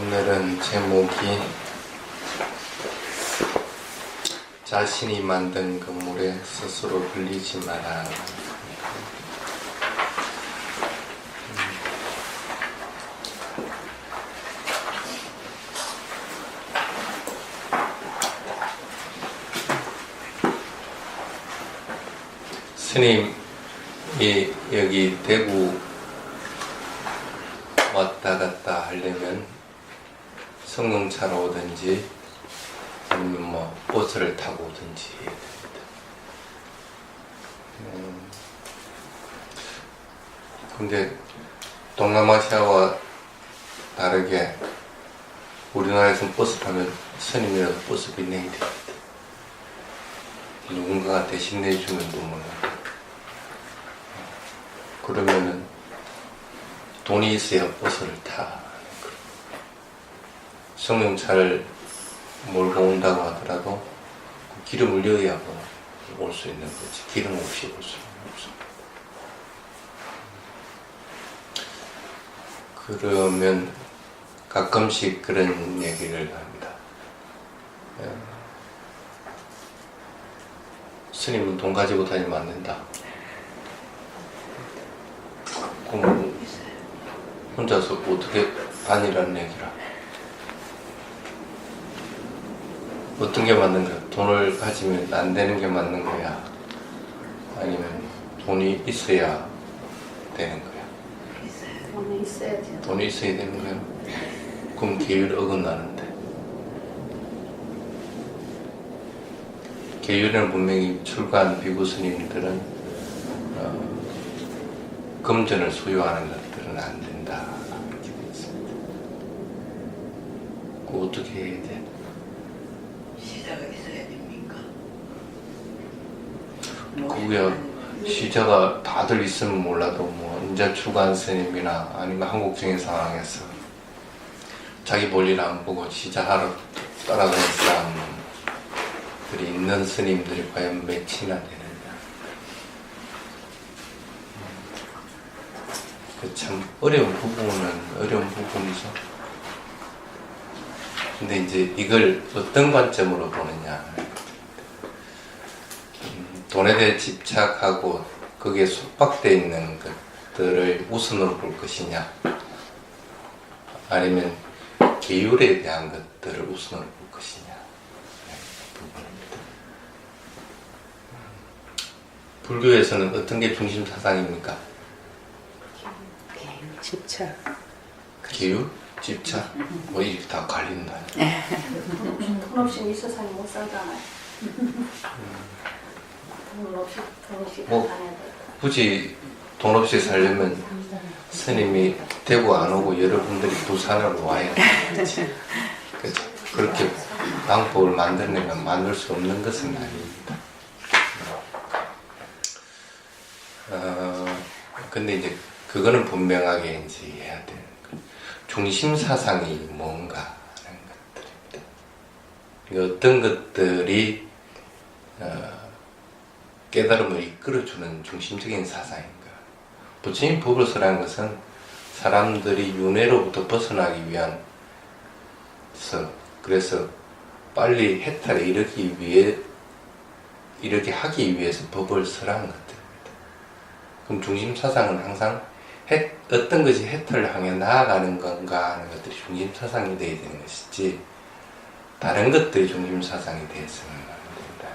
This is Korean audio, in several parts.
오늘은 제목이 자신이 만든 건물에 스스로 걸리지 마라. 스님이 여기 대구 왔다 갔다 하려면 성공차로 오든지 아니면 뭐 버스를 타고 오든지 해야 됩니다. 근데 동남아시아와 다르게 우리나라에서는 버스 타면 스님이라도 버스비 내야 됩니다. 누군가가 대신 내주면 또 몰라. 그러면은 돈이 있어야 버스를 타. 승용차를 몰고 온다고 하더라도 기름을 넣어야 올 수 있는 거지. 기름 없이 올 수는 없어. 그러면 가끔씩 그런 얘기를 합니다. 스님은 돈 가지고 다니면 안 된다. 그럼 혼자서 어떻게 다니라는 얘기라. 어떤 게 맞는 거야? 돈을 가지면 안 되는 게 맞는 거야? 아니면 돈이 있어야 되는 거야? 돈이 있어야지. 돈이 있어야 되는 거야? 그럼 계율 어긋나는데. 계율에는 분명히 출가한 비구 스님들은 금전을 소유하는 것들은 안 된다. 이렇게 되어 있습니다. 그 어떻게 해야 돼? 시자가 있어야 됩니까? 그게 시자가 다들 있으면 몰라도 뭐 인자 출가한 스님이나 아니면 한국적인 상황에서 자기 볼일 안 보고 시자하러 따라가는 사람들이 있는 스님들이 과연 몇이나 되느냐. 그 참 어려운 부분이죠. 근데 이제 이걸 어떤 관점으로 보느냐. 돈에 대해 집착하고 거기에 속박되어 있는 것들을 우선으로 볼 것이냐, 아니면 계율에 대한 것들을 우선으로 볼 것이냐. 부분입니다. 불교에서는 어떤 게 중심 사상입니까? 집착. 계율? 집착? 뭐 이렇게 다 갈린다. 돈 없이 이 세상에 못 살잖아요. 돈 없이 뭐, 다녀야 돼. 굳이 돈 없이 살려면 스님이 대구 안 오고 여러분들이 부산으로 와야 되지. 그렇게 방법을 만들려면 만들 수 없는 것은 아닙니다. 근데 이제 그거는 분명하게 이제 해야 되는 거예요. 중심 사상이 뭔가 하는 것들입니다. 어떤 것들이 깨달음을 이끌어주는 중심적인 사상인가. 부처님 법을 쓰라는 것은 사람들이 윤회로부터 벗어나기 위한 그래서 빨리 해탈에 이르게 하기 위해서 법을 쓰라는 것들입니다. 그럼 중심 사상은 항상 어떤 것이 해탈을 향해 나아가는 건가 하는 것들이 중심 사상이 되어야 되는 것이지, 다른 것들이 중심 사상이 되어서는 안 된다.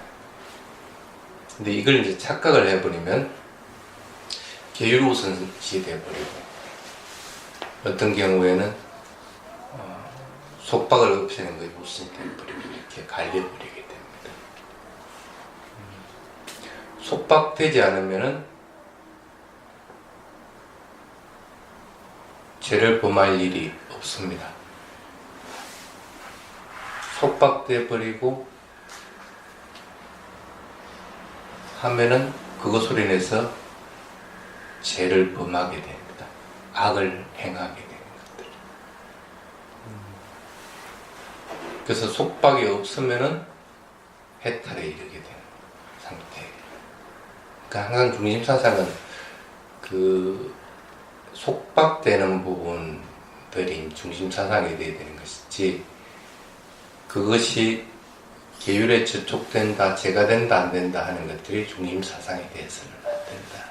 근데 이걸 이제 착각을 해버리면 계율 우선시 되어버리고, 어떤 경우에는 속박을 없애는 것이 우선시 되어버리고 이렇게 갈려버리게 됩니다. 속박되지 않으면은 죄를 범할 일이 없습니다. 속박돼 버리고 하면은 그것으로 인해서 죄를 범하게 됩니다. 악을 행하게 되는 것들. 그래서 속박이 없으면은 해탈에 이르게 되는 상태. 그러니까 항상 중심사상은 그 속박되는 부분들을 것들이 중심 사상이 되어야 되는 것이지, 그것이 계율에 저촉된다, 제가 된다, 안 된다 하는 것들이 중심 사상이 되어서는 안 된다.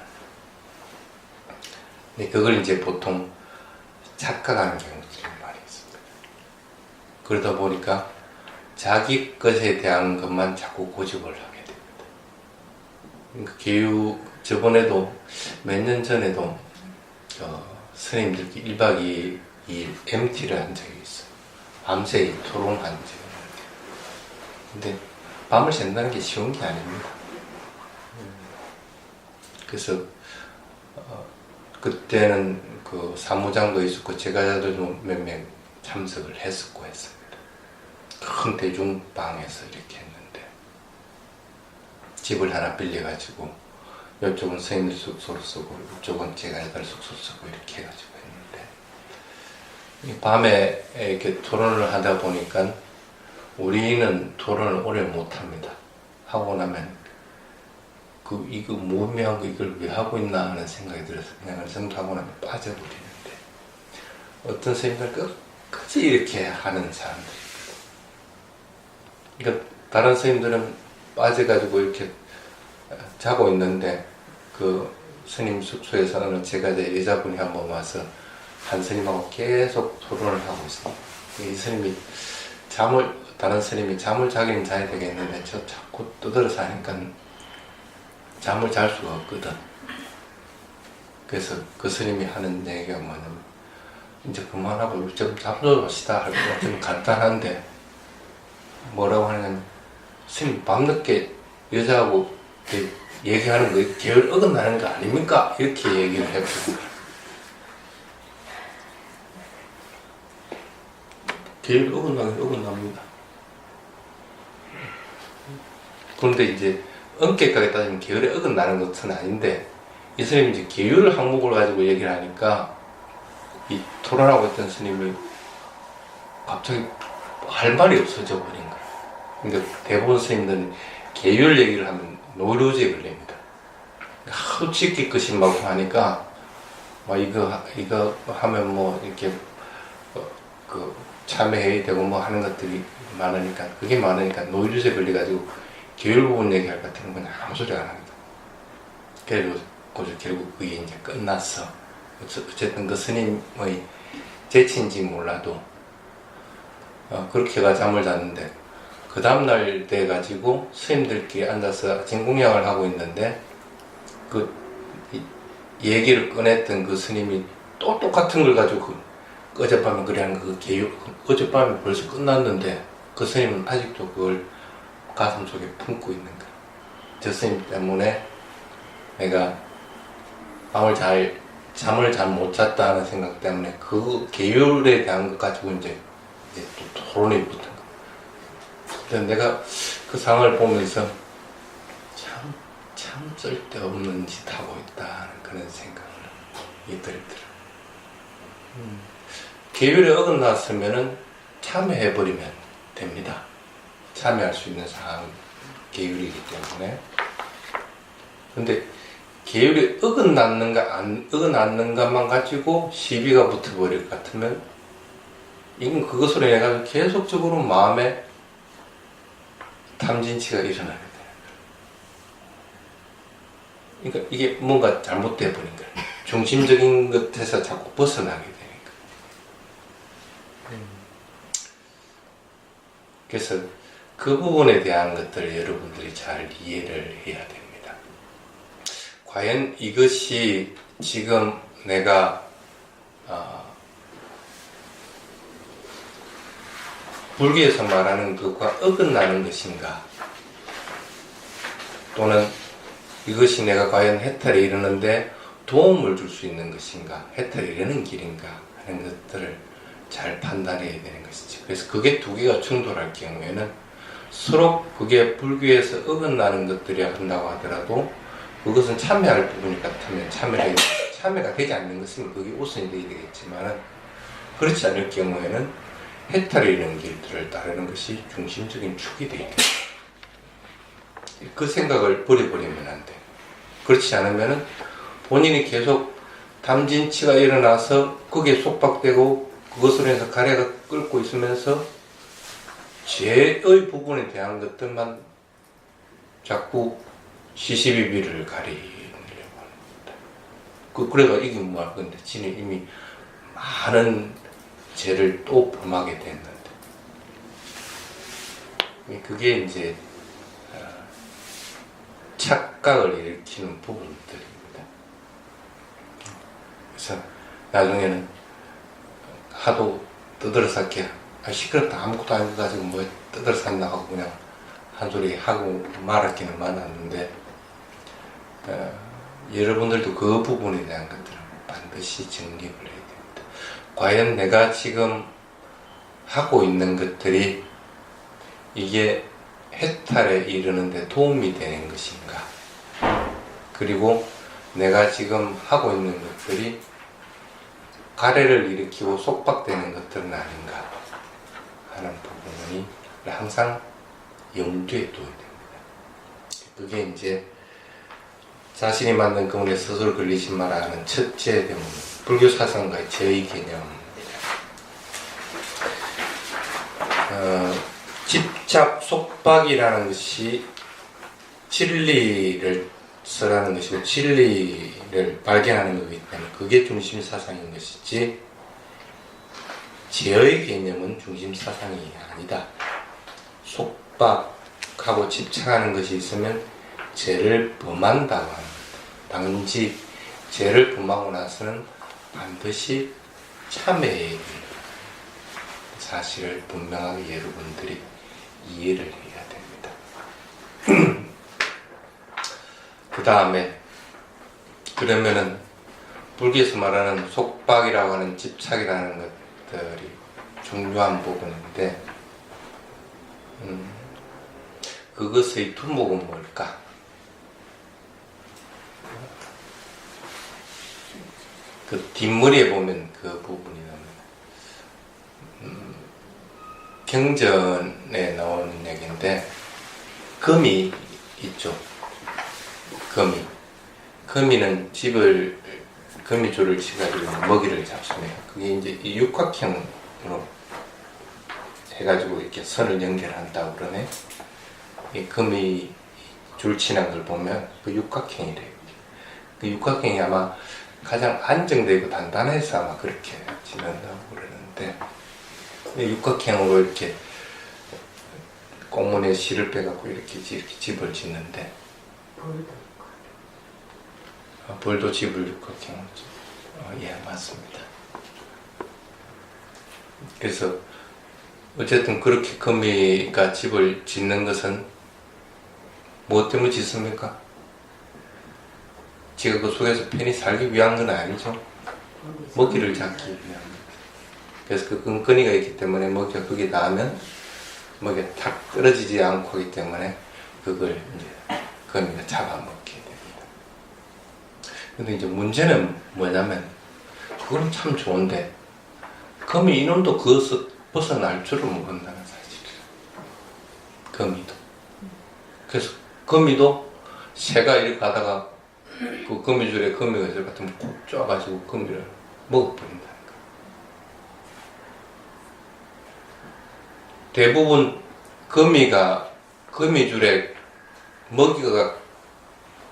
근데 그걸 이제 보통 착각하는 경우들이 많이 있습니다. 그러다 보니까 자기 것에 대한 것만 자꾸 고집을 하게 됩니다. 그러니까 계율, 저번에도 몇 년 전에도 스님들끼리 1박 2일 MT를 한 적이 있어요. 밤새 토론한 적이 있는데, 근데 밤을 샌다는 게 쉬운 게 아닙니다. 그래서 그때는 그 사무장도 있었고 제가자들도 몇 명 참석을 했었고 했습니다. 큰 대중방에서 이렇게 했는데, 집을 하나 빌려가지고 이쪽은 스님들 숙소로 쓰고 이쪽은 제가자들 숙소 쓰고 이렇게 해가지고 했는데, 밤에 이렇게 토론을 하다 보니까 우리는 토론을 오래 못합니다. 하고 나면 이거 무의미한 거 이걸 왜 하고 있나 하는 생각이 들어서 그냥 어느 정도 하고 나면 빠져버리는데, 어떤 스님들은 끝까지 이렇게 하는 사람들입니다. 그러니까 다른 스님들은 빠져가지고 이렇게 자고 있는데, 그 스님 숙소에서 어느 제가 이제 여자분이 한번 와서 한 스님하고 계속 토론을 하고 있어요. 이 스님이 다른 스님이 잠을 자기는 자야 되겠는데 저 자꾸 떠들어서 하니까 잠을 잘 수가 없거든. 그래서 그 스님이 하는 얘기가 뭐냐면, 이제 그만하고 좀 잡숴봅시다 할 거 좀 간단한데, 뭐라고 하냐면, 스님 밤늦게 여자하고 얘기하는 거 계율 어긋나는 거 아닙니까? 이렇게 얘기를 해보는 거야. 계율 어긋나긴 어긋납니다. 그런데 이제 엄격하게 따지면 계율에 어긋나는 것은 아닌데, 이 스님이 이제 계율 항목을 가지고 얘기를 하니까 이 토론하고 있던 스님이 갑자기 할 말이 없어져 버린 거예요. 그러니까 대부분 스님들은 계율 얘기를 하면 노루지에 걸립니다. 하도 지킬 것이 막 하니까 막 이거 하면 뭐 이렇게 그 참여해야 되고 뭐 하는 것들이 많으니까, 그게 많으니까 노이로제 걸려가지고 계율 부분 얘기할 것 같은 건 아무 소리 안 합니다. 그래서 결국 그게 이제 끝났어. 어쨌든 그 스님의 재치인지 몰라도 그렇게 가 잠을 잤는데, 그 다음날 돼가지고 스님들끼리 앉아서 아침 공양을 하고 있는데, 그 얘기를 꺼냈던 그 스님이 또 똑같은 걸 가지고 어젯밤에 그래 하는 그 계율, 어젯밤에 벌써 끝났는데 그 스님은 아직도 그걸 가슴 속에 품고 있는 거야. 저 스님 때문에 내가 잠을 잘 못 잤다는 생각 때문에 그 계율에 대한 것 가지고 이제 또 토론이 붙은 거야. 근데 내가 그 상황을 보면서 참 쓸데없는 짓 하고 있다는 그런 생각이 들더라. 계율에 어긋났으면은 참여해버리면 됩니다. 참여할 수 있는 상황, 계율이기 때문에. 근데 계율이 어긋났는가 안 어긋났는가만 가지고 시비가 붙어버릴 것 같으면, 이건 그것으로 인해 가지고 계속적으로 마음에 탐진치가 일어나게 돼요. 그러니까 이게 뭔가 잘못돼 버린 거예요. 중심적인 것에서 자꾸 벗어나게 되니까. 그래서 그 부분에 대한 것들을 여러분들이 잘 이해를 해야 됩니다. 과연 이것이 지금 내가 불교에서 말하는 것과 어긋나는 것인가, 또는 이것이 내가 과연 해탈에 이르는데 도움을 줄 수 있는 것인가, 해탈에 이르는 길인가 하는 것들을 잘 판단해야 되는 것이죠. 그래서 그게 두 개가 충돌할 경우에는 서로 그게 불교에서 어긋나는 것들이 한다고 하더라도 그것은 참여할 부분이 같으면 참여가 되지 않는 것은 그게 우선이 되어야 되겠지만, 그렇지 않을 경우에는 해탈에 이르는 길들을 따르는 것이 중심적인 축이 되어야 돼요. 그 생각을 버려버리면 안 돼요. 그렇지 않으면 본인이 계속 탐진치가 일어나서 거기에 속박되고 그것으로 해서 가래가 끓고 있으면서 죄의 부분에 대한 것들만 자꾸 시시비비를 가리려고 합니다. 그래가 이게 뭐할 건데, 지는 이미 많은 죄를 또 범하게 됐는데, 그게 이제 착각을 일으키는 부분들입니다. 그래서 나중에는 하도 떠들어서 시끄럽다 아무것도 아닌 거 가지고 뭐 떠들어산다 하고 그냥 한 소리 하고 말았기는 많았는데, 여러분들도 그 부분에 대한 것들은 반드시 정립을 해야 됩니다. 과연 내가 지금 하고 있는 것들이 이게 해탈에 이르는데 도움이 되는 것인가, 그리고 내가 지금 하고 있는 것들이 가래를 일으키고 속박되는 것들은 아닌가 하는 부분이 항상 염두에 둬야 됩니다. 그게 이제 자신이 만든 그물에 스스로 걸리지 마라 하는 첫째 대문, 불교 사상과의 제의 개념입니다. 집착, 속박이라는 것이 진리를 설하는 것이고 진리를 발견하는 거기 때문에 그게 중심 사상인 것이지, 죄의 개념은 중심 사상이 아니다. 속박하고 집착하는 것이 있으면 죄를 범한다고 합니다. 단지 죄를 범하고 나서는 반드시 참회해야 됩니다. 사실을 분명하게 여러분들이 이해를 해야 됩니다. 그 다음에 그러면은 불교에서 말하는 속박이라고 하는 집착이라는 것들이 중요한 부분인데, 그것의 두목은 뭘까? 그 뒷머리에 보면 그 부분이 나옵니다. 경전에 나오는 얘기인데, 금이 있죠. 거미는 거미줄을 치가지고 먹이를 잡수네요. 그게 이제 이 육각형으로 해가지고 이렇게 선을 연결한다고 그러네. 이 거미 줄 치는 걸 보면 그 육각형이래요. 그 육각형이 아마 가장 안정되고 단단해서 아마 그렇게 지낸다고 그러는데, 육각형으로 이렇게 꽁문에 실을 빼갖고 이렇게 집을 짓는데, 벌도 집을 육각형으로 예, 맞습니다. 그래서 어쨌든 그렇게 거미가 집을 짓는 것은 무엇 때문에 짓습니까? 지가 그 속에서 편히 살기 위한 건 아니죠. 먹이를 잡기 위함입니다. 그래서 그 끈끈이가 있기 때문에 먹이가 거기에 닿으면 먹이가 탁 떨어지지 않고 하기 때문에 그걸 이제 거미가 잡아먹게 됩니다. 근데 이제 문제는 뭐냐면, 그건 참 좋은데 거미 이놈도 그것을 벗어날 줄을 모른다는 사실이에요. 거미도. 그래서 거미도 새가 이렇게 가다가 그 거미줄에 거미가 있을 것 같으면 콕 쪼아가지고 거미를 먹어버린다는 거예요. 대부분 거미가 거미줄에 먹이가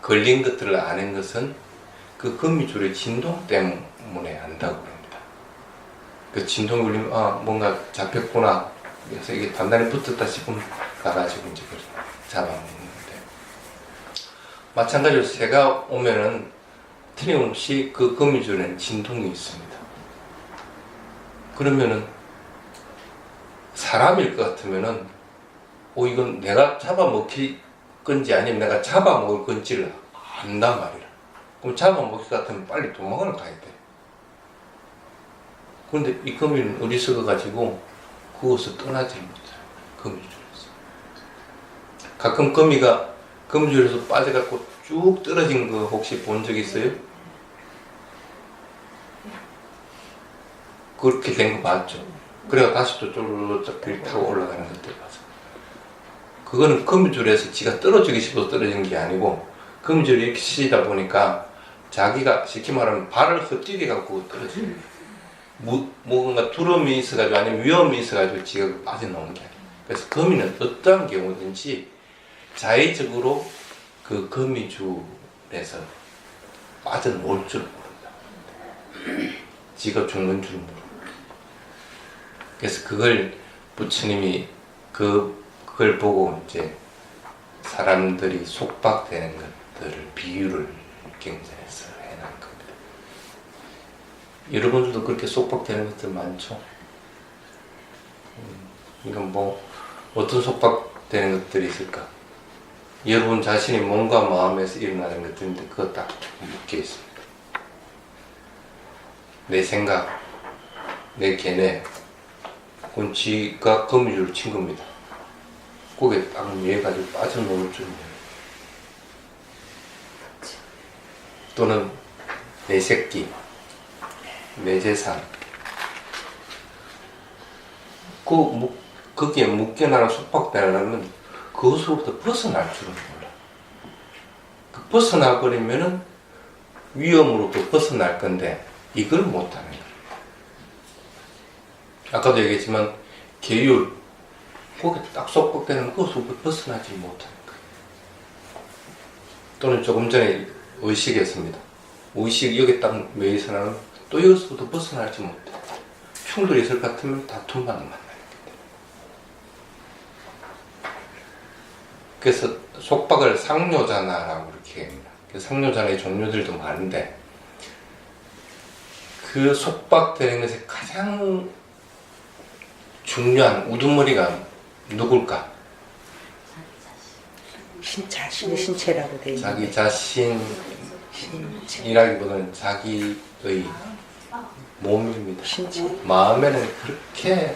걸린 것들을 아는 것은 그 거미줄의 진동 때문에 안다고 합니다. 그 진동이 울리면 뭔가 잡혔구나. 그래서 이게 단단히 붙었다 싶으면 가가지고 이제 그걸 잡아먹는데, 마찬가지로 새가 오면은 틀림없이 그 거미줄에는 진동이 있습니다. 그러면은 사람일 것 같으면은 이건 내가 잡아먹힐 건지 아니면 내가 잡아먹을 건지를 안단 말이야. 그럼 잡아먹힐 것 같으면 빨리 도망을 가야 돼. 그런데 이 거미는 어리석어 가지고 그것을 떠나지 못해요. 거미줄에서. 가끔 거미가 거미줄에서 빠져갖고 쭉 떨어진 거 혹시 본 적 있어요? 그렇게 된 거 맞죠? 그래가 다시 또 쫄쫄쫄 길 타고 올라가는 것들 봐서, 그거는 거미줄에서 지가 떨어지기 싶어서 떨어진 게 아니고, 거미줄이 이렇게 치다 보니까 자기가 쉽게 말하면 발을 헛디뎌 갖고 떨어져요. 뭔가 두려움이 있어가지고 아니면 위험이 있어가지고 지가 빠져나오는 게 아니에요. 그래서 거미는 어떠한 경우든지 자의적으로 그 거미줄에서 빠져나올 줄 모른다. 지가 죽는 줄 모른다. 그래서 그걸 부처님이 그걸 보고 이제 사람들이 속박되는 것들을 비유를 경전해서 해놓은 겁니다. 여러분들도 그렇게 속박되는 것들 많죠? 이건 뭐 어떤 속박되는 것들이 있을까? 여러분 자신이 몸과 마음에서 일어나는 것들인데 그거 딱 묶여 있습니다. 내 생각, 내 견해, 그건 지가 거미줄을 친 겁니다. 거기에 딱 매가지고 빠져나올 줄 몰라요. 또는 내 새끼, 내 재산, 거기에 묶여나는 속박되는 그것으로부터 벗어날 줄은 몰라. 그 벗어나 버리면은 위험으로부터 벗어날 건데 이걸 못하는 거예요. 아까도 얘기했지만 계율, 거기에 딱 속박되는 그것으로부터 벗어나지 못하는 거예요. 또는 조금 전에 의식이었습니다. 의식 여기 딱 매이서 나는 또 여기서부터 벗어나지 못해. 충돌이 있을 것 같으면 다툼만 만나요. 그래서 속박을 상뇨자나라고 이렇게 합니다. 상뇨자나의 종류들도 많은데 그 속박되는 것에 가장 중요한 우두머리가 누굴까? 자신의 신체라고 돼 있는 자기 자신이라기보다는 자기의 몸입니다. 신체. 마음에는 그렇게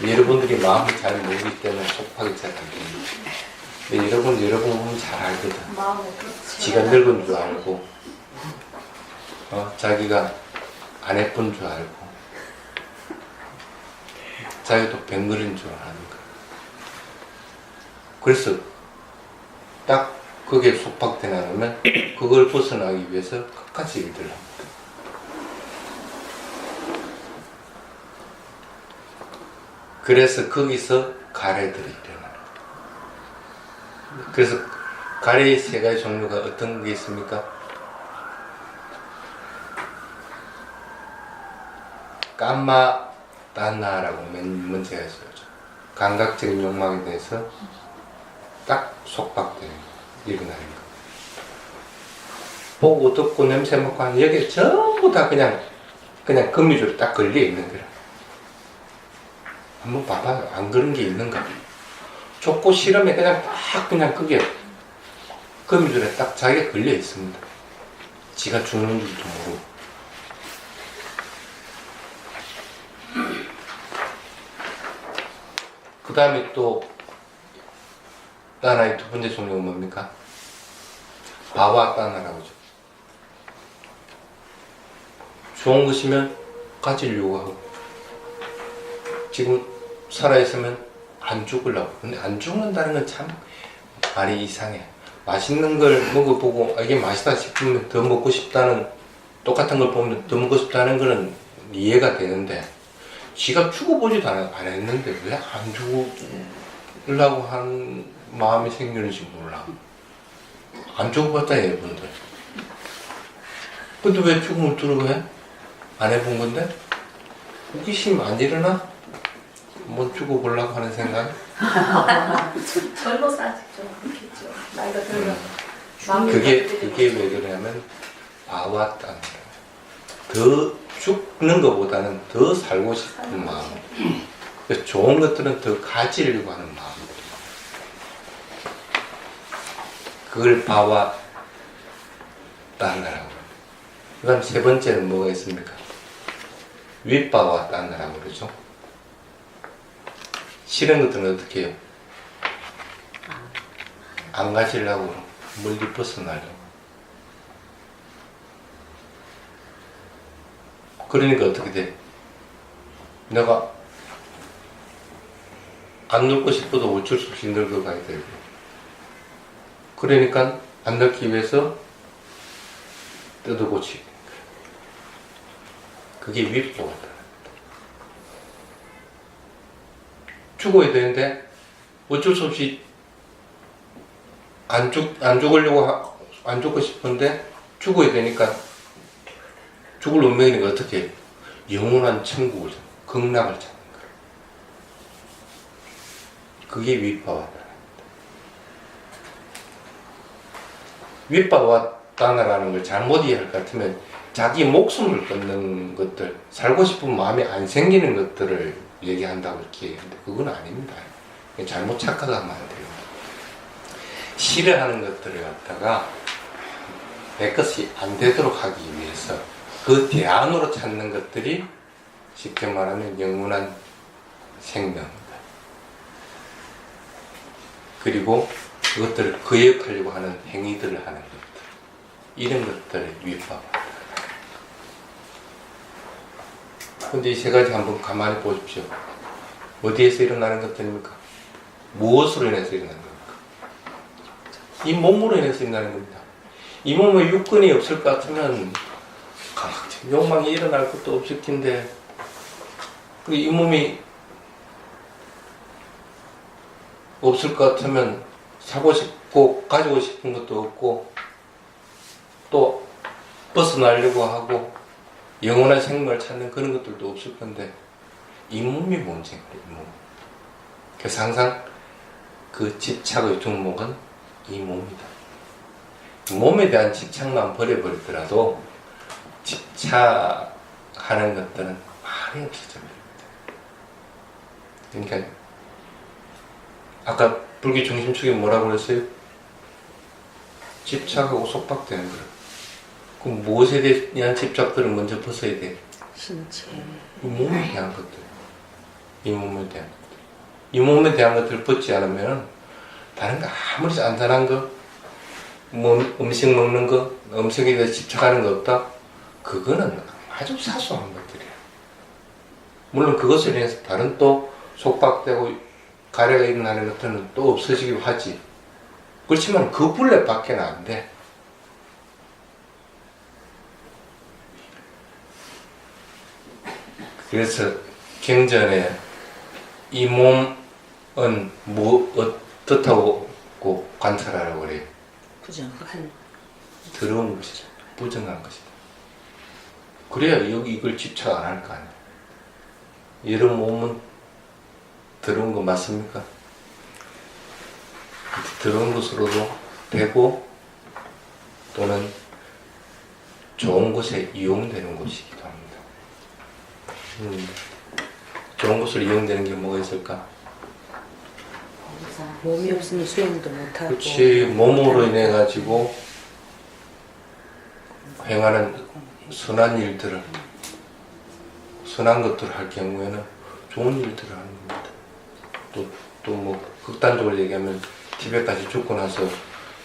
여러분들이 마음을 잘 모르기 때문에 속박이 잘 안 됩니다. 근데 여러분 보면 잘 알거든. 마음에 그렇지. 지가 늙은 줄 알고, 자기가 안 예쁜 줄 알고, 자기도 병걸인 줄 아는 거. 그래서 딱 거기에 속박되나 하면 그걸 벗어나기 위해서 끝까지 일들을 합니다. 그래서 거기서 가래들이 일어나는 거예요. 그래서 가래의 세 가지 종류가 어떤 게 있습니까? 깜마 단나라고 문제가 있어요. 감각적인 욕망에 대해서 딱 속박되는 거, 일어나는 거. 보고 듣고 냄새 맡고 하는 여기에 전부 다 그냥 거미줄에 딱 걸려 있는 거라. 한번 봐봐요. 안 그런 게 있는가? 좋고 싫으면 그냥 그게 거미줄에 딱 자기가 걸려 있습니다. 지가 죽는 줄도 모르고. 그 다음에 또 하나의 두 번째 종류가 뭡니까? 바와따나라고 하죠. 좋은 것이면 가지려고 하고 지금 살아있으면 안 죽으려고. 근데 안 죽는다는 건 참 말이 이상해. 맛있는 걸 먹어보고 이게 맛있다 싶으면 더 먹고 싶다는, 똑같은 걸 보면 더 먹고 싶다는 거는 이해가 되는데 지가 죽어보지도 안 했는데 왜 안 죽으려고 하는 마음이 생기는지 몰라. 안 죽어봤다 여러분들. 근데 왜 죽음을 두려워해? 안 해본 건데? 호기심 안 일어나? 뭐 죽어보려고 하는 생각? 젊어서 아직 좀 그렇겠죠. 나이가 들면. 마음이 그게 그렇게 왜 그러냐면 바와따는 더 죽는 것보다는 더 살고 싶은 마음. 그래서 좋은 것들은 더 가지려고 하는 마음. 그걸 바와따라고. 그 다음 세 번째는 뭐가 있습니까? 윗바와따라고 그러죠. 싫은 것들은 어떻게 해요? 안 가지려고 멀리 벗어나려고. 그러니까 어떻게 돼? 내가 안 늙고 싶어도 어쩔 수 없이 늙어가야 되고. 그러니까 안 늙기 위해서 뜯어고치는 거야. 그게 윗보다. 죽어야 되는데 어쩔 수 없이 안 죽고 싶은데 죽어야 되니까 죽을 운명이니까 어떻게 해요? 영원한 천국을 극락을 찾는 거예요. 그게 윗바와다. 윗바와다라는 걸 잘못 이해할 것 같으면 자기 목숨을 끊는 것들, 살고 싶은 마음이 안 생기는 것들을 얘기한다고 이렇게 얘기하는데 그건 아닙니다. 잘못 착각하면 안 돼요. 싫어하는 것들을 갖다가 내 것이 안 되도록 하기 위해서 그 대안으로 찾는 것들이 쉽게 말하면 영원한 생명입니다. 그리고 그것들을 거역하려고 하는 행위들을 하는 것들, 이런 것들을 윗바와다. 근데 이 세 가지 한번 가만히 보십시오. 어디에서 일어나는 것들입니까? 무엇으로 인해서 일어나는 겁니까? 이 몸으로 인해서 일어나는 겁니다. 이 몸에 육근이 없을 것 같으면 욕망이 일어날 것도 없을 텐데, 이 몸이 없을 것 같으면 사고 싶고 가지고 싶은 것도 없고 또 벗어나려고 하고 영원한 생명을 찾는 그런 것들도 없을 건데 이 몸이 문제인 거예요. 이 몸. 그래서 항상 그 집착의 종목은 이 몸이다. 몸에 대한 집착만 버려버리더라도 집착하는 것들은 많이 없어져 버립니다. 그러니까 아까 불교 중심축에 뭐라고 그랬어요? 집착하고 속박되는 거예요. 그럼 무엇에 대한 집착들을 먼저 벗어야 돼? 신체. 이 몸에 대한 것들. 이 몸에 대한 것들. 이 몸에 대한 것들을 벗지 않으면 다른 거 아무리 안전한 거, 뭐 음식 먹는 거, 음식에 대해 집착하는 거 없다? 그거는 아주 사소한 것들이에요. 물론 그것을 인해서 다른 또 속박되고 가래가 일어나는 것들은 또 없어지기도 하지. 그렇지만 그 분래 밖에는 안 돼. 그래서 경전에 이 몸은 뭐 어떻다고 관찰하라고 그래요? 부정한. 더러운 것이다. 부정한 것이다. 그래야 여기 이걸 집착 안 할 거 아니야. 이런 몸은 더러운 거 맞습니까? 더러운 것으로도 되고 또는 좋은 것에 이용되는 곳이기도 합니다. 좋은 것으로 이용되는 게 뭐가 있을까? 몸이 없으면 수행도 못하고. 그렇지. 몸으로 인해 가지고 행하는 선한 일들을, 선한 것들을 할 경우에는 좋은 일들을 하는 겁니다. 또 뭐 극단적으로 얘기하면 티벳까지 죽고 나서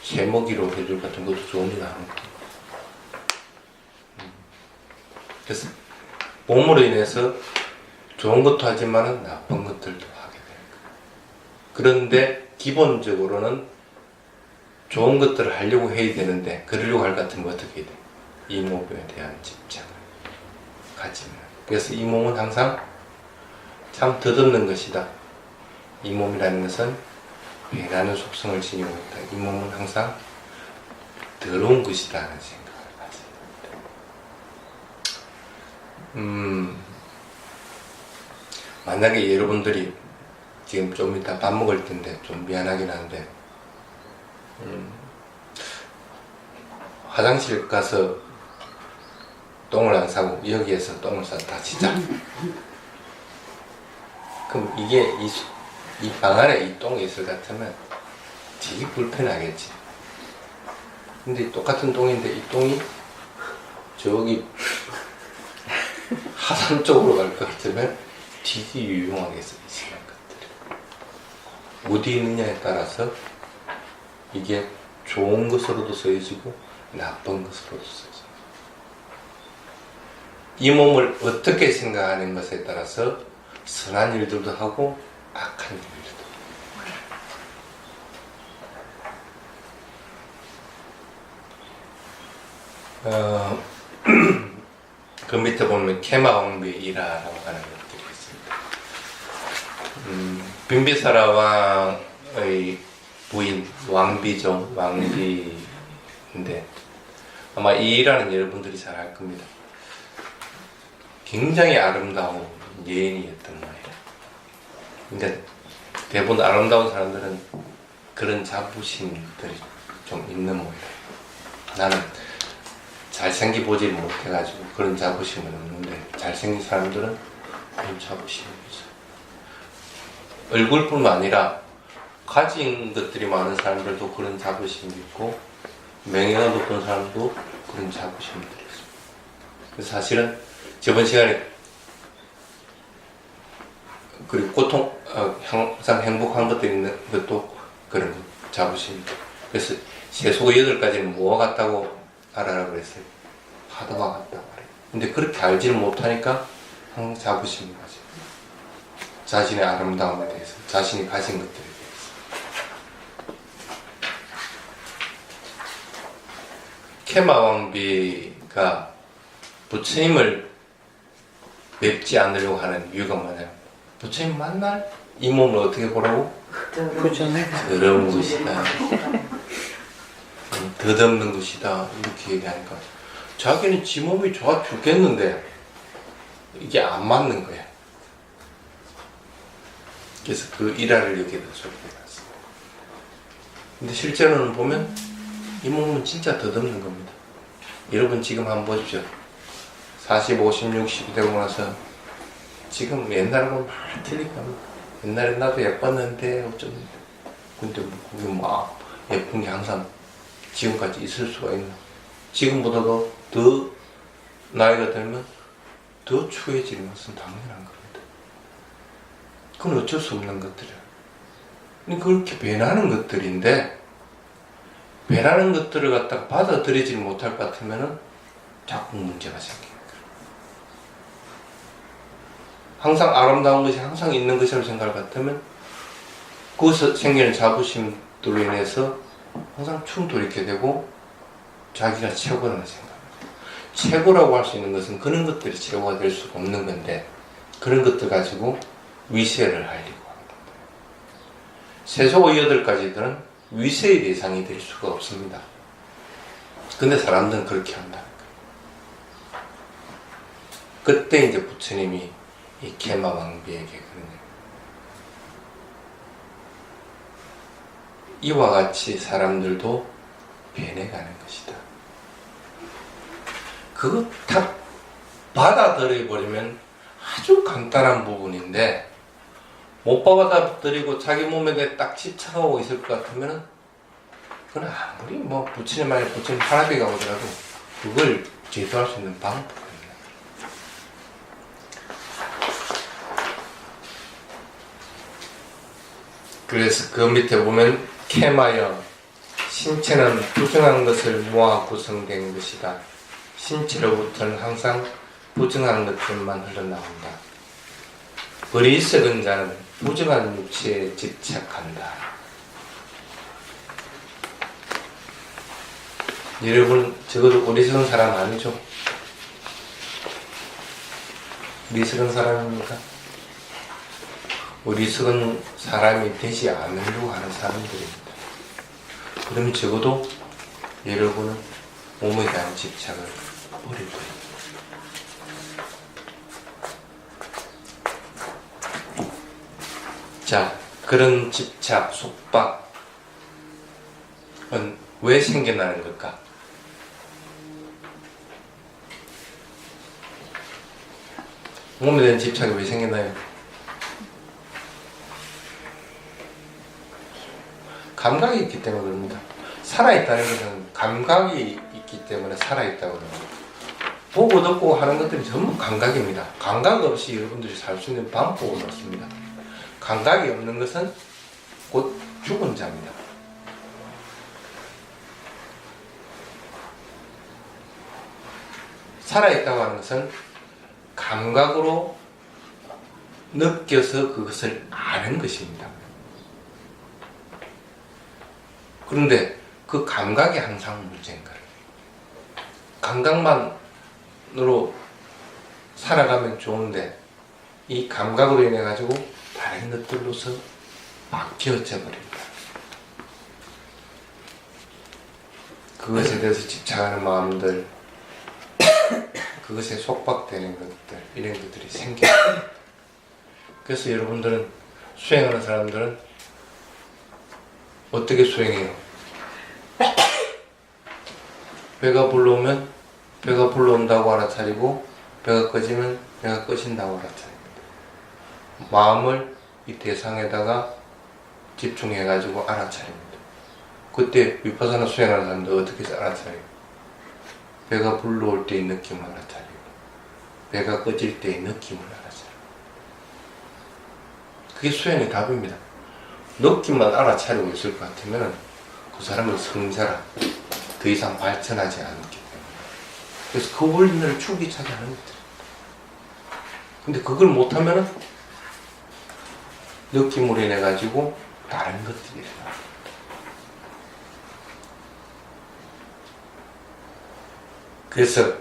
새 먹이로 해줄 같은 것도 좋은 일 하는 거예요. 그래서 몸으로 인해서 좋은 것도 하지만은 나쁜 것들도 하게 되는 거예요. 그런데 기본적으로는 좋은 것들을 하려고 해야 되는데 그러려고 할 것 같으면 어떻게 해야 돼? 이 몸에 대한 집착을 가지면. 그래서 이 몸은 항상 참 덧없는 것이다. 이 몸이라는 것은 배나는 속성을 지니고 있다. 이 몸은 항상 더러운 것이다 하는 생각을 가져야 된다. 만약에 여러분들이 지금 좀 이따 밥 먹을 텐데 좀 미안하긴 한데 화장실 가서 똥을 안 싸고 여기에서 똥을 싸서 다치자. 그럼 이게 이 방 안에 이 똥이 있을 것 같으면 되게 불편하겠지. 근데 똑같은 똥인데 이 똥이 저기 하산 쪽으로 갈 것 같으면 되게 유용하게 쓰이는 것들. 어디 있느냐에 따라서 이게 좋은 것으로도 쓰여지고 나쁜 것으로도 쓰여져요. 이 몸을 어떻게 생각하는 것에 따라서 선한 일들도 하고 악한 일들도. 그 밑에 보면 케마왕비 이라라고 하는 것들이 있습니다. 빈비사라 왕의 부인 왕비죠. 왕비인데 아마 이 일화는 여러분들이 잘 알 겁니다. 굉장히 아름다운 예인이었던 거예요. 근데 대부분 아름다운 사람들은 그런 자부심들이 좀 있는 모양이에요. 나는 잘생기 보지 못해가지고 그런 자부심은 없는데 잘생긴 사람들은 그런 자부심이 있어요. 얼굴뿐만 아니라 가진 것들이 많은 사람들도 그런 자부심이 있고 명예가 높은 사람도 그런 자부심들이 있어요. 그래서 사실은 저번 시간에 그리고 항상 행복한 것들이 있는 것도 그런 자부심입니다. 그래서 세속 8가지는 뭐와 같다고 알아라 그랬어요. 파도와 같다고 말해요. 근데 그렇게 알지는 못하니까 항상 자부심이 가지고 자신의 아름다움에 대해서 자신이 가진 것들에 대해서 케마 왕비가 부처님을 뵙지 않으려고 하는 이유가 뭐냐면 부처님 만날 이 몸을 어떻게 보라고? 부정하다. 더러운 것이다. 덧없는 것이다. 이렇게 얘기하니까 자기는 지 몸이 좋아 죽겠는데 이게 안 맞는 거야. 그래서 그 일화를 여기다 적어놨습니다. 근데 실제로는 보면 이 몸은 진짜 덧없는 겁니다. 여러분 지금 한번 보십시오. 40, 50, 60이 되고 나서 지금 옛날하고는 많이 틀릴 겁니다. 옛날에 나도 예뻤는데 어쩌는데 근데 그게 막 예쁜 게 항상 지금까지 있을 수가 있나. 지금보다도 더 나이가 들면 더 추해지는 것은 당연한 겁니다. 그건 어쩔 수 없는 것들이야. 그렇게 변하는 것들인데 변하는 것들을 갖다가 받아들이지 못할 것 같으면 자꾸 문제가 생깁니다. 항상 아름다운 것이 항상 있는 것이라고 생각할 것 같으면 그것에 생기는 자부심들로 인해서 항상 충돌이 있게 되고 자기가 최고라는 생각합니다. 최고라고 할 수 있는 것은 그런 것들이 최고가 될 수가 없는 건데 그런 것들 가지고 위세를 하려고 합니다. 세속 8가지들은 위세의 대상이 될 수가 없습니다. 근데 사람들은 그렇게 한다는 거예요. 그때 이제 부처님이 이 케마 왕비에게 그러네요. 이와 같이 사람들도 변해가는 것이다. 그거 다 받아들여버리면 아주 간단한 부분인데 못 받아들이고 자기 몸에 딱 집착하고 있을 것 같으면 그건 아무리 뭐 부처님 안에 부처님 화라비가 오더라도 그걸 제도할 수 있는 방법이 없는 거예요. 그래서 그 밑에 보면 케마여 신체는 부정한 것을 모아 구성된 것이다. 신체로부터는 항상 부정한 것들만 흘러나온다. 어리석은 자는 부정한 육체에 집착한다. 여러분 적어도 어리석은 사람 아니죠? 어리석은 사람입니까? 어리석은 사람이 되지 않으려고 하는 사람들입니다. 그러면 적어도 여러분은 몸에 대한 집착을 버릴 거예요. 자, 그런 집착, 속박은 왜 생겨나는 걸까? 몸에 대한 집착이 왜 생겨나요? 감각이 있기 때문에 그럽니다. 살아있다는 것은 감각이 있기 때문에 살아있다고 합니다. 보고 듣고 하는 것들이 전부 감각입니다. 감각 없이 여러분들이 살 수 있는 방법은 없습니다. 감각이 없는 것은 곧 죽은 자입니다. 살아있다고 하는 것은 감각으로 느껴서 그것을 아는 것입니다. 그런데 그 감각이 항상 문제인 거예요. 감각만으로 살아가면 좋은데 이 감각으로 인해 가지고 다른 것들로서 막혀져 버립니다. 그것에 대해서 집착하는 마음들, 그것에 속박되는 것들, 이런 것들이 생겨요. 그래서 여러분들은 수행하는 사람들은 어떻게 수행해요? 배가 불러오면 배가 불러온다고 알아차리고, 배가 꺼지면 배가 꺼진다고 알아차립니다. 마음을 이 대상에다가 집중해가지고 알아차립니다. 그때 위파사나 수행하는 사람들 어떻게 알아차려요? 배가 불러올 때의 느낌을 알아차리고, 배가 꺼질 때의 느낌을 알아차리고. 그게 수행의 답입니다. 느낌만 알아차리고 있을 것 같으면 그 사람은 성자라, 더 이상 발전하지 않기 때문에. 그래서 그 원리를 충기차게 하는 것들. 근데 그걸 못하면은 느낌으로 인해 가지고 다른 것들이 일어나. 그래서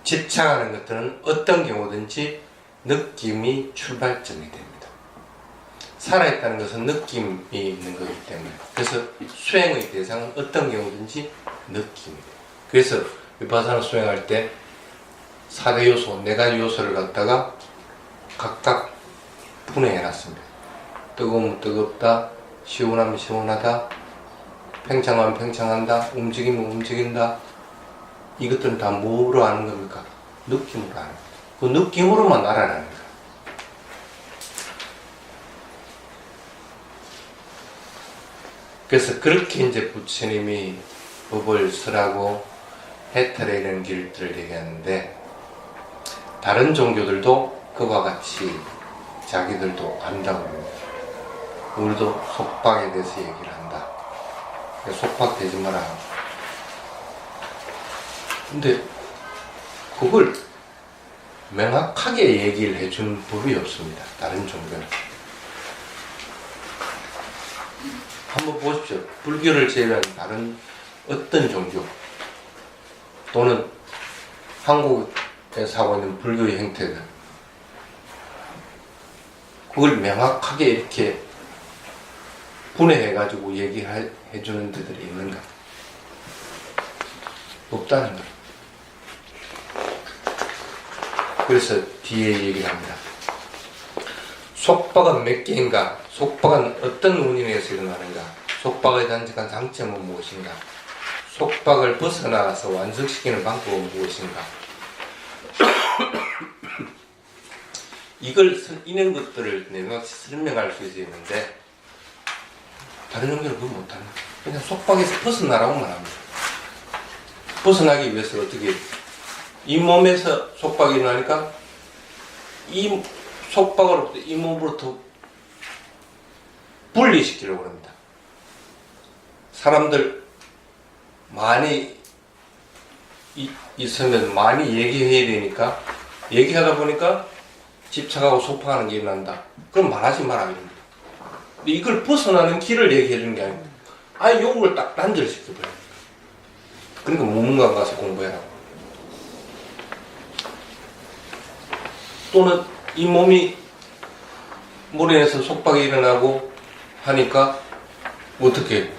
집착하는 것들은 어떤 경우든지 느낌이 출발점이 됩니다. 살아있다는 것은 느낌이 있는 거기 때문에. 그래서 수행의 대상은 어떤 경우든지 느낌이 돼요. 그래서 위파사나 수행할 때 4대 요소, 4가지 요소를 갖다가 각각 분해해놨습니다. 뜨거우면 뜨겁다, 시원하면 시원하다, 팽창하면 팽창한다, 움직이면 움직인다. 이것들은 다 뭐로 아는 겁니까? 느낌으로 아는 거예요. 그 느낌으로만 알아라는 거예요. 그래서 그렇게 이제 부처님이 법을 쓰라고 해탈하는 길들을 얘기하는데, 다른 종교들도 그와 같이 자기들도 안다고 합니다. 우리도 속박에 대해서 얘기를 한다. 속박되지 마라. 근데 그걸 명확하게 얘기를 해준 법이 없습니다. 다른 종교는. 한번 보십시오. 불교를 제외한 다른 어떤 종교 또는 한국에서 하고 있는 불교의 형태들, 그걸 명확하게 이렇게 분해해가지고 얘기해주는 데들이 있는가? 없다는 거예요. 그래서 뒤에 얘기를 합니다. 속박은 몇 개인가? 속박은 어떤 원인에서 일어나는가? 속박의 단적한 장점은 무엇인가? 속박을 벗어나서 완성시키는 방법은 무엇인가? 이런 것들을 명확히 설명할 수 있는데, 다른 종교는 그걸 못하는 거예요. 그냥 속박에서 벗어나라고만 합니다. 벗어나기 위해서 어떻게 해요? 이 몸에서 속박이 일어나니까 이 속박으로부터 이 몸으로부터 분리시키려고 합니다. 사람들 많이 있으면 많이 얘기해야 되니까, 얘기하다 보니까 집착하고 속박하는 게 일어난다. 그럼 말하지 마라 이럽니다. 근데 이걸 벗어나는 길을 얘기해 주는 게 아닙니다. 아예 요걸 딱 단절시켜버려요. 그러니까 문문관 가서 공부해라. 또는 이 몸이 물로 인해서 속박이 일어나고 하니까 어떻게 해요?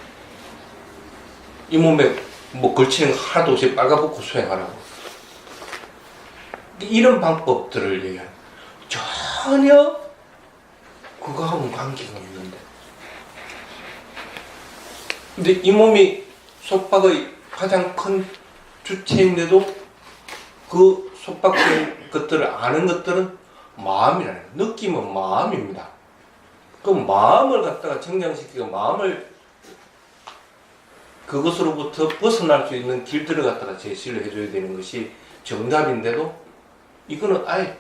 이 몸에 뭐 걸치는 거 하나도 없이 빨가벗고 수행하라고. 이런 방법들을 얘기해요. 전혀 그거하고는 관계가 없는데. 근데 이 몸이 속박의 가장 큰 주체인데도 그 속박된 것들을 아는 것들은 마음이라는 거예요. 느낌은 마음입니다. 그 마음을 갖다가 정장시키고 마음을 그것으로부터 벗어날 수 있는 길들을 갖다가 제시를 해줘야 되는 것이 정답인데도 이거는 아예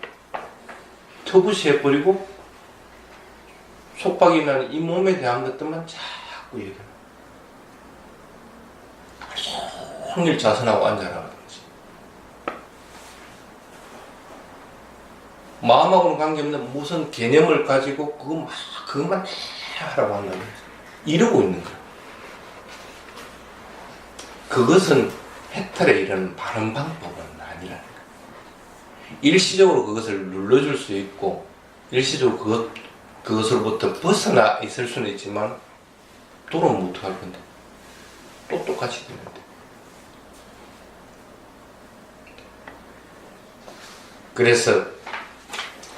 터부시해버리고 속박이 나는 이 몸에 대한 것들만 자꾸 얘기해요. 성일 자선하고 앉아라든지. 마음하고는 관계없는 무슨 개념을 가지고 그것만 하라고 한다면 이러고 있는 거예요. 그것은 해탈에 이르는 바른 방법은 아니라는 거예요. 일시적으로 그것을 눌러줄 수 있고 일시적으로 그것 그것으로부터 벗어나 있을 수는 있지만 돌아오면 어떡할 건데? 또 똑같이 되는데. 그래서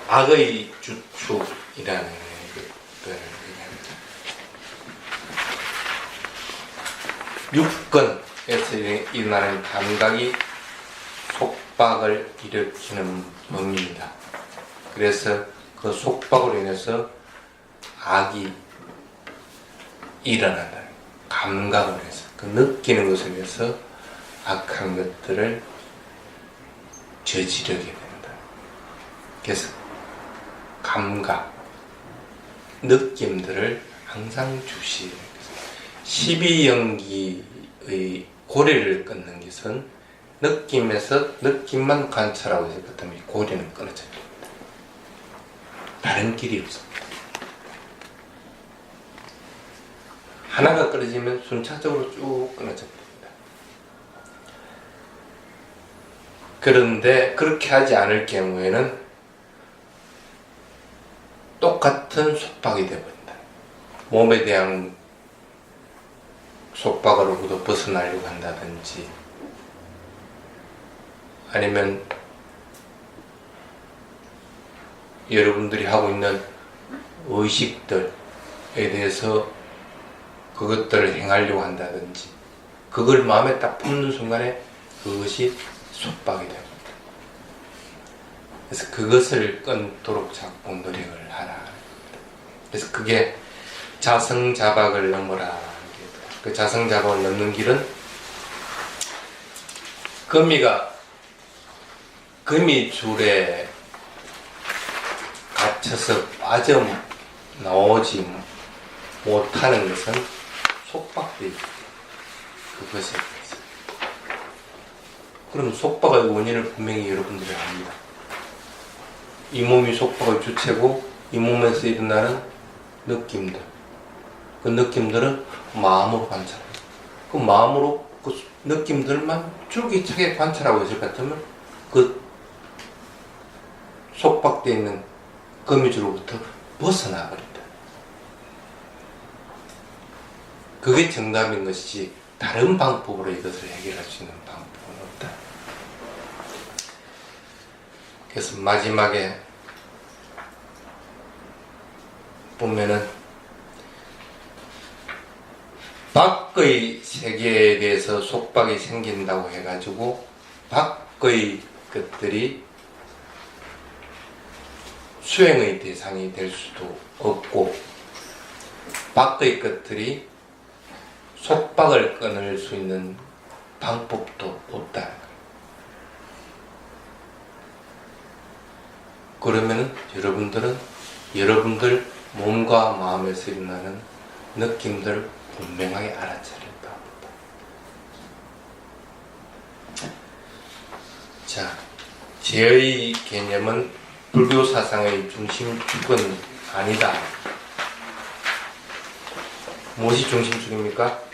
악의 주축이라는 것들을 육근에서 일어나는 감각이 속박을 일으키는 법입니다. 그래서 그 속박으로 인해서 악이 일어난다. 감각을 해서 그 느끼는 것을 위해서 악한 것들을 저지르게 된다. 그래서 감각, 느낌들을 항상 주시해요. 12연기의 고리를 끊는 것은 느낌에서 느낌만 관찰하고 있을 것 때문에 고리는 끊어져 됩니다. 다른 길이 없습니다. 하나가 끊어지면 순차적으로 쭉 끊어져 버립니다. 그런데 그렇게 하지 않을 경우에는 똑같은 속박이 되어버린다. 몸에 대한 속박으로부터 벗어나려고 한다든지 아니면 여러분들이 하고 있는 의식들에 대해서 그것들을 행하려고 한다든지 그걸 마음에 딱 품는 순간에 그것이 속박이 됩니다. 그래서 그것을 끊도록 자꾸 노력을 하라. 그래서 그게 자성자박을 넘어라. 그 자성자박을 넘는 길은 거미 줄에 갇혀서 빠져나오지 못하는 것은 속박되어 있다. 그것에 대해서. 그럼 속박의 원인을 분명히 여러분들이 압니다. 이 몸이 속박의 주체고 이 몸에서 일어나는 느낌들, 그 느낌들은 마음으로 관찰합니다. 그 마음으로 그 느낌들만 줄기차게 관찰하고 있을 것 같으면 그 속박되어 있는 거미줄로부터 벗어나 버린다. 그게 정답인 것이지 다른 방법으로 이것을 해결할 수 있는 방법은 없다. 그래서 마지막에 보면은 밖의 세계에 대해서 속박이 생긴다고 해가지고 밖의 것들이 수행의 대상이 될 수도 없고 밖의 것들이 속박을 끊을 수 있는 방법도 없다. 그러면은 여러분들은 여러분들 몸과 마음에서 일어나는 느낌들을 분명하게 알아차릴 겁니다. 자, 죄의 개념은 불교 사상의 중심축은 아니다. 무엇이 중심축입니까?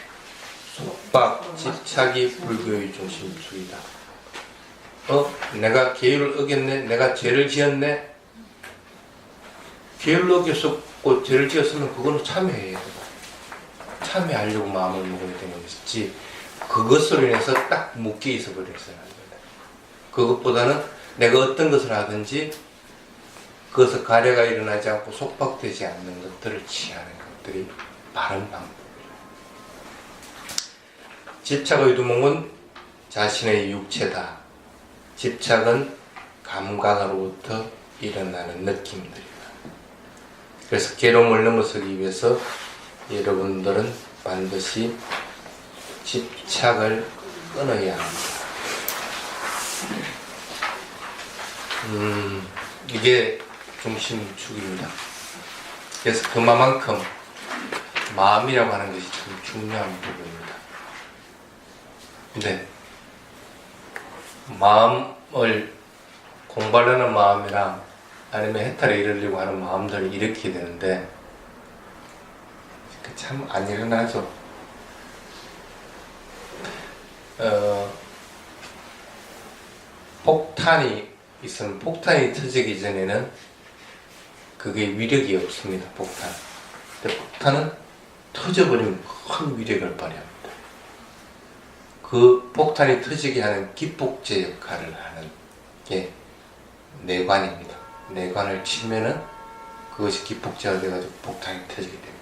속박, 집착이 불교의 중심축이다. 내가 계율을 어겼네? 내가 죄를 지었네? 계율을 어겼었고 죄를 지었으면 그거는 참회해야 돼. 참회하려고 마음을 먹어야 되는 것이지 그것으로 인해서 딱 묶여 있어 버려서는 안 된다. 그것보다는 내가 어떤 것을 하든지 그것을 가래가 일어나지 않고 속박되지 않는 것들을 취하는 것들이 바른 방법이에요. 집착의 두목은 자신의 육체다. 집착은 감각으로부터 일어나는 느낌들이다. 그래서 괴로움을 넘어서기 위해서 여러분들은 반드시 집착을 끊어야 합니다. 이게 중심축입니다. 그래서 그만큼 마음이라고 하는 것이 참 중요한 부분입니다. 근데 마음을 공부하려는 마음이랑 아니면 해탈에 이르려고 하는 마음들을 일으키게 되는데 참 안 일어나죠. 폭탄이 있으면 폭탄이 터지기 전에는 그게 위력이 없습니다. 폭탄. 근데 폭탄은 터져버리면 큰 위력을 발휘합니다. 그 폭탄이 터지게 하는 기폭제 역할을 하는 게 내관입니다. 내관을 치면은 그것이 기폭제가 돼가지고 폭탄이 터지게 됩니다.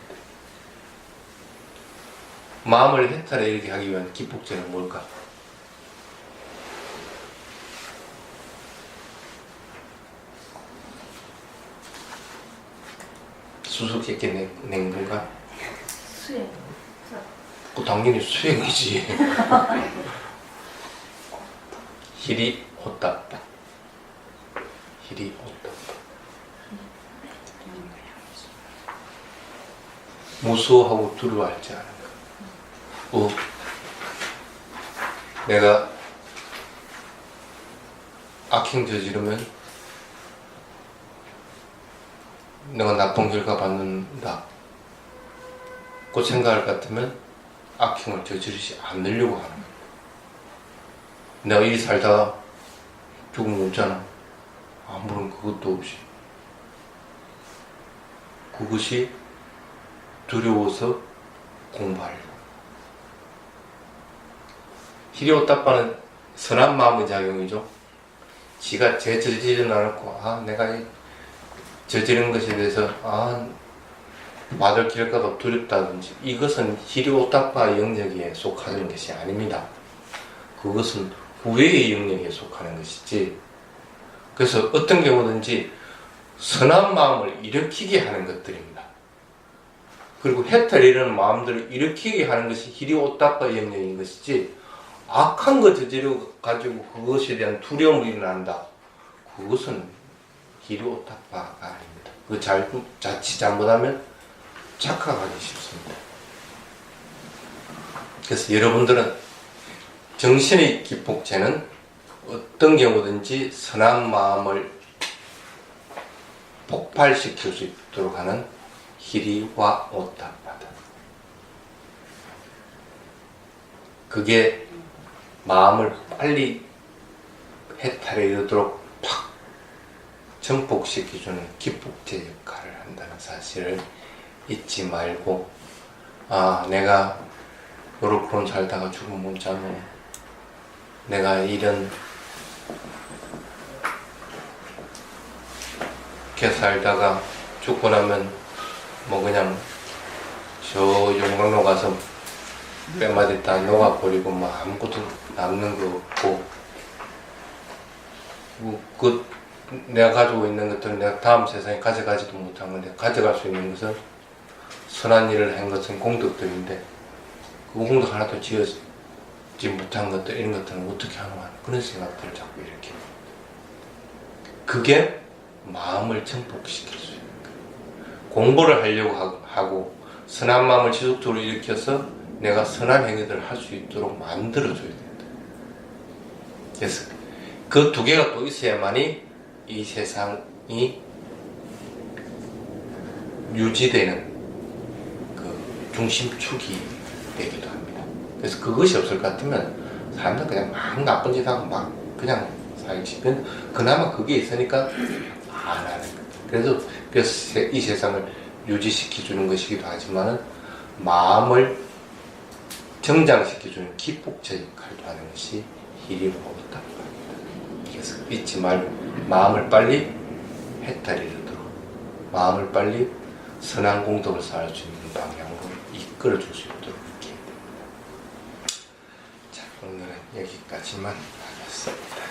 마음을 해탈에 이르게 하기 위한 기폭제는 뭘까? 수수께끼 낸 건가? 수행. 그 당연히 수행이지. 히리 오따빠. 히리 오따빠. 무서워하고 두려워하지 않은 것. 내가 악행 저지르면 내가 나쁜 결과 받는다. 그 생각을 같으면 악행을 저지르지 않으려고 하는 거야. 내가 이 살다가 죽으면 없잖아. 아무런 그것도 없이. 그것이 두려워서 공부하려고. 히리오따빠는 선한 마음의 작용이죠. 지가 저지르지 않았고, 내가 이 저지른 것에 대해서 맞을 길까봐 두렵다든지, 이것은 히리오따빠 영역에 속하는 것이 아닙니다. 그것은 후회의 영역에 속하는 것이지. 그래서 어떤 경우든지 선한 마음을 일으키게 하는 것들입니다. 그리고 해탈 이런 마음들을 일으키게 하는 것이 히리오따빠 영역인 것이지, 악한 거 저지르 가지고 그것에 대한 두려움이 일어난다. 그것은 히리오따빠가 아닙니다. 그 자칫 잘못하면 착각하기 쉽습니다. 그래서 여러분들은 정신의 기폭제는 어떤 경우든지 선한 마음을 폭발시킬 수 있도록 하는 히리와 오따빠다. 그게 마음을 빨리 해탈에 이르도록 팍 정복시켜주는 기폭제 역할을 한다는 사실을 잊지 말고, 내가 요렇게 살다가 죽으면 없잖아. 내가 이런 이렇게 살다가 죽고 나면 그냥 저 용광로 가서 뼈마디 다 녹아버리고 아무것도 남는 거 없고, 내가 가지고 있는 것들은 내가 다음 세상에 가져가지도 못한 건데, 가져갈 수 있는 것은 선한 일을 한 것은 공덕들인데, 그 공덕 하나도 지어지 못한 것들, 이런 것들은 어떻게 하노? 그런 생각들을 자꾸 이렇게. 그게 마음을 정복시킬 수 있는 거예요. 공부를 하려고 하고 선한 마음을 지속적으로 일으켜서 내가 선한 행위들을 할 수 있도록 만들어줘야 된다. 그래서 그 두 개가 또 있어야만이 이 세상이 유지되는 그 중심축이 되기도 합니다. 그래서 그것이 없을 것 같으면 사람들 그냥 막 나쁜 짓 하고 막 그냥 살지. 그나마 그게 있으니까 안 하는 거예요. 그래서 이 세상을 유지시켜주는 것이기도 하지만은 마음을 정장시켜주는 기폭제 역할도 하는 것이 히리와 오따빠입니다. 그래서 잊지 말고 마음을 빨리 해탈이 되도록, 마음을 빨리 선한 공덕을 쌓을 수 있는 방향으로 이끌어줄 수 있도록 이렇게. 자, 오늘은 여기까지만 하겠습니다.